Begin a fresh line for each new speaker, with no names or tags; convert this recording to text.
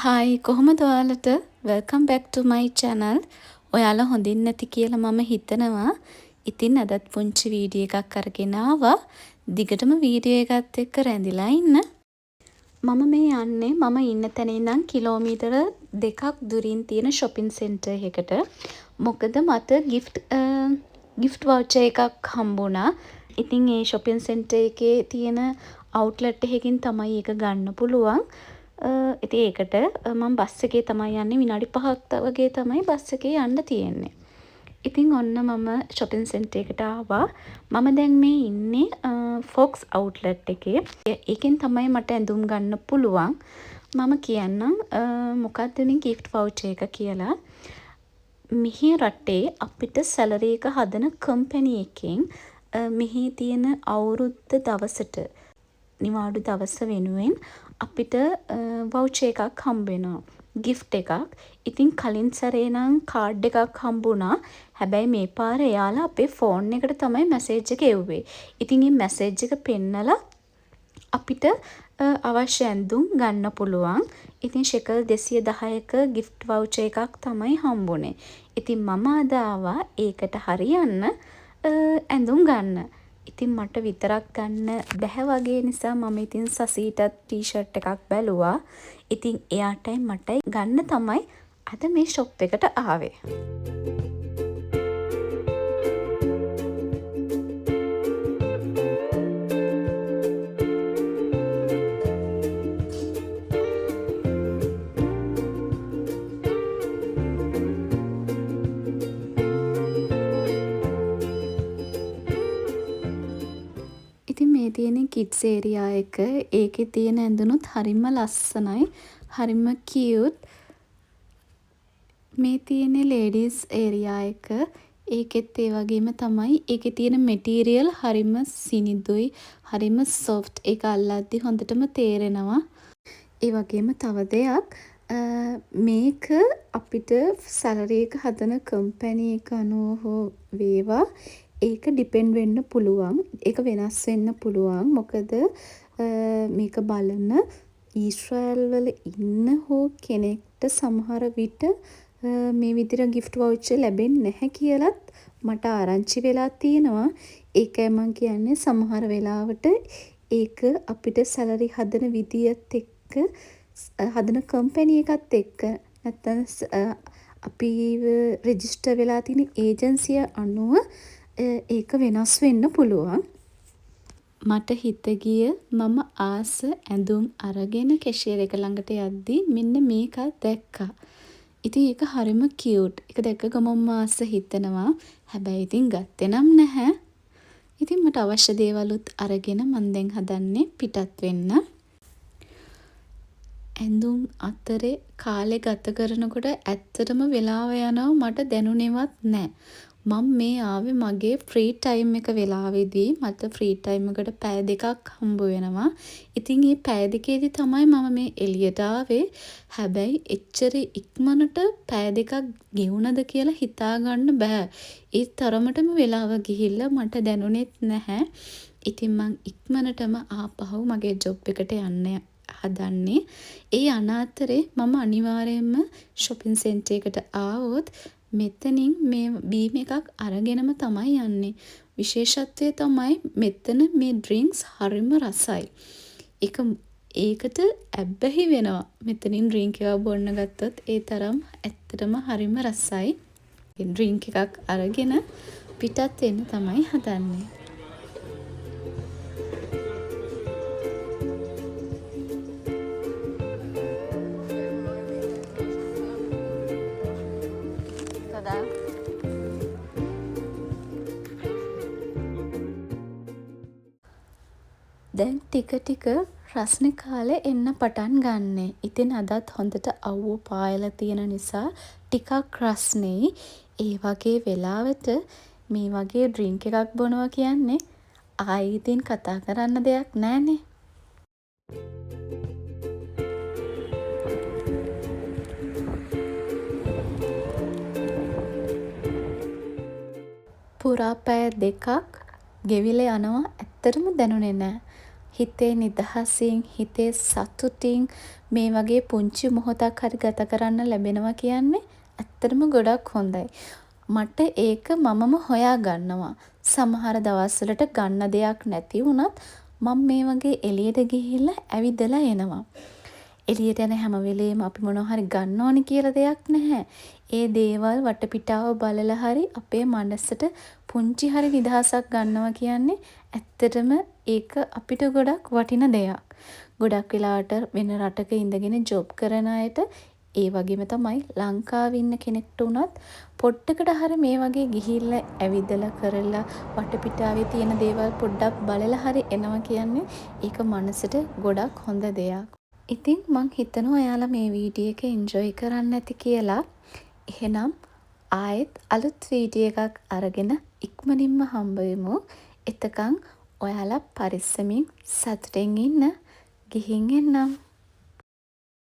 Hi කොහොමද ඔයාලට welcome back ටු මයි channel. ඔයාලා හොඳින් නැති කියලා මම හිතනවා. ඉතින් අදත් පුංචි වීඩියෝ එකක් අරගෙන ආවා. දිගටම වීඩියෝ එකත් එක්ක රැඳිලා ඉන්න. මම මේ යන්නේ මම ඉන්න තැන ඉඳන් කිලෝමීටර 2ක් දුරින් තියෙන shopping center එකකට. මොකද මට gift voucher එකක් හම්බුණා. ඉතින් ඒ shopping center එකේ තියෙන outlet එකකින් තමයි ඒක ගන්න පුළුවන්. ඉතින් ඒකට මම බස් එකේ තමයි යන්නේ. විනාඩි 5ක් වගේ තමයි බස් එකේ යන්න තියෙන්නේ. ඉතින් ඔන්න මම shopping center එකට ආවා. මම දැන් මේ ඉන්නේ Fox outlet එකේ. ඒකෙන් තමයි මට ඇඳුම් ගන්න පුළුවන්. මම කියන්නම් මොකක්ද මේ gift voucher එක කියලා. මෙහි රටේ අපිට සැලරි එක හදන කම්පැනි එකෙන් මෙහි තියෙන අවුරුද්ද දවසට නිවාඩු දවස වෙනුවෙන් අපිට වවුචර් එකක් හම්බ වෙනවා. gift එකක්. ඉතින් කලින් සැරේ නම් කාඩ් එකක් හම්බුණා. හැබැයි මේ පාර එයාලා අපේ ෆෝන් එකට තමයි මැසේජ් එක එව්වේ. ඉතින් මේ මැසේජ් එක පෙන්නලා අපිට අවශ්‍ය ඇඳුම් ගන්න පුළුවන්. ඉතින් ෂෙකල් 210ක gift voucher එකක් තමයි හම්බුනේ. ඉතින් මම අද ආවා ඒකට හරියන්න ඇඳුම් ගන්න. ඉතින් මට විතරක් ගන්න බැහැ වගේ නිසා මම ඉතින් සසීටත් ටී-ෂර්ට් එකක් බැලුවා. ඉතින් එයාටයි මටයි ගන්න තමයි අද මේ ෂොප් එකට ආවේ. ඉතින් මේ තියෙන කිඩ්ස් ඒරියා එක. ඒකේ තියෙන ඇඳුනුත් හරිම ලස්සනයි. හරිම කියුට්. මේ තියෙන ලේඩීස් ඒරියා එක. ඒකෙත් ඒ වගේම තමයි. ඒකේ තියෙන මෙටීරියල් හරිම සිනිඳුයි. හරිම සොෆ්ට්. ඒක අල්ලද්දි හොඳටම තේරෙනවා. ඒ වගේම තව දෙයක් මේක අපිට සැලරි එක හදන කම්පැනි එක අනුව හෝ වේවා ඒක ඩිපෙන්ඩ් වෙන්න පුළුවන්. ඒක වෙනස් වෙන්න පුළුවන්. මොකද මේක බලන ඊශ්‍රායල් වල ඉන්න හෝ කෙනෙක්ට සමහර විට මේ විදිහට gift voucher ලැබෙන්නේ නැහැ කියලත් මට ආරංචි වෙලා තියෙනවා. ඒකයි මම කියන්නේ සමහර වෙලාවට ඒක අපිට සැලරි හදන විදියත් එක්ක හදන කම්පැනි එකත් එක්ක නැත්නම් අපිව රෙජිස්ටර් වෙලා තියෙන ඒජන්සිය අනුව ඒක වෙනස් වෙන්න පුළුවන්. මට හිත ගිය මම ආස ඇඳුම් අරගෙන කැෂියර් එක ළඟට යද්දී මෙන්න මේකත් දැක්කා. ඉතින් ඒක හරිම කියුට්. ඒක දැක්ක ගමන්ම ආස හිතෙනවා. හැබැයි ඉතින් ගත්තේ නම් නැහැ. ඉතින් මට අවශ්‍ය දේවලුත් අරගෙන මම දැන් හදන්නේ පිටත් වෙන්න. ඇඳුම් අතරේ කාලේ ගත කරනකොට ඇත්තටම වෙලාව යනවා මට දැනුනේවත් නැහැ. මම මේ ආවේ මගේ ෆ්‍රී ටයිම් එක වෙලාවේදී. මට ෆ්‍රී ටයිම් එකට පැය දෙකක් හම්බ වෙනවා. ඉතින් මේ පැය දෙකේදී තමයි මම මේ එළියට ආවේ. හැබැයි එච්චර ඉක්මනට පැය දෙකක් ගෙවුනද කියලා හිතා ගන්න බෑ. ඒ තරමටම වෙලාව ගිහිල්ලා මට දැනුනේත් නැහැ. ඉතින් මං ඉක්මනටම ආපහු මගේ ජොබ් එකට යන්න හදන්නේ. ඒ අනාතරේ මම අනිවාර්යයෙන්ම shopping center එකට ආවොත් මෙතනින් මේ බීම් එකක් අරගෙනම තමයි යන්නේ. විශේෂත්වය තමයි මෙතන මේ ඩ්‍රින්ක්ස් හරිම රසයි. ඒකට ඇබ්බැහි වෙනවා. මෙතනින් ඩ්‍රින්ක් එකක් බොන්න ගත්තොත් ඒ තරම් ඇත්තටම හරිම රසයි. ඩ්‍රින්ක් එකක් අරගෙන පිටත් වෙන්න තමයි හදන්නේ. දැන් ටික ටික රස්නේ කාලේ එන්න පටන් ගන්නෙ. ඉතින් අදත් හොඳට අවුව පායලා තියෙන නිසා ටිකක් රස්නේ. ඒ වගේ වෙලාවට මේ වගේ ඩ්‍රින්ක් එකක් බොනවා කියන්නේ ආයි ඉතින් කතා කරන්න දෙයක් නැහනේ. පුරා පැය දෙකක් ගෙවිලා යනවා ඇත්තටම දැනුනේ නැහැ. හිතේ නිදහසින් හිතේ සතුටින් මේ වගේ පුංචි මොහොතක් හරි ගත කරන්න ලැබෙනවා කියන්නේ ඇත්තටම ගොඩක් හොඳයි. මට ඒක මමම හොයා ගන්නවා. සමහර දවස්වලට ගන්න දෙයක් නැති වුණත් මම මේ වගේ එළියට ගිහිල්ලා ඇවිදලා එනවා. එළියට යන හැම වෙලේම අපි මොනවා හරි ගන්න ඕනි කියලා දෙයක් නැහැ. ඒ දේවල් වටපිටාව බලලා හරි අපේ මනසට පුංචි හරි නිදහසක් ගන්නවා කියන්නේ ඇත්තටම ඒක අපිට ගොඩක් වටින දෙයක්. ගොඩක් වෙලාවට වෙන රටක ඉඳගෙන ජොබ් කරන අයට ඒ වගේම තමයි ලංකාවේ ඉන්න කෙනෙක්ට උනත් පොඩ්ඩකට හරි මේ වගේ ගිහිල්ලා ඇවිදලා කරලා වටපිටාවේ තියෙන දේවල් පොඩ්ඩක් බලලා හරි එනවා කියන්නේ ඒක මනසට ගොඩක් හොඳ දෙයක්. ඉතින් මං හිතනවා ඔයාලා මේ වීඩියෝ එක එන්ජොයි කරන්න ඇති කියලා. එහෙනම් ආයෙත් අලුත් වීඩියෝ එකක් අරගෙන ඉක්මනින්ම හම්බ වෙමු. එතකන් ඔයාලා පරිස්සමින් සතුටින් ඉන්න. ගිහින් එන්නම්.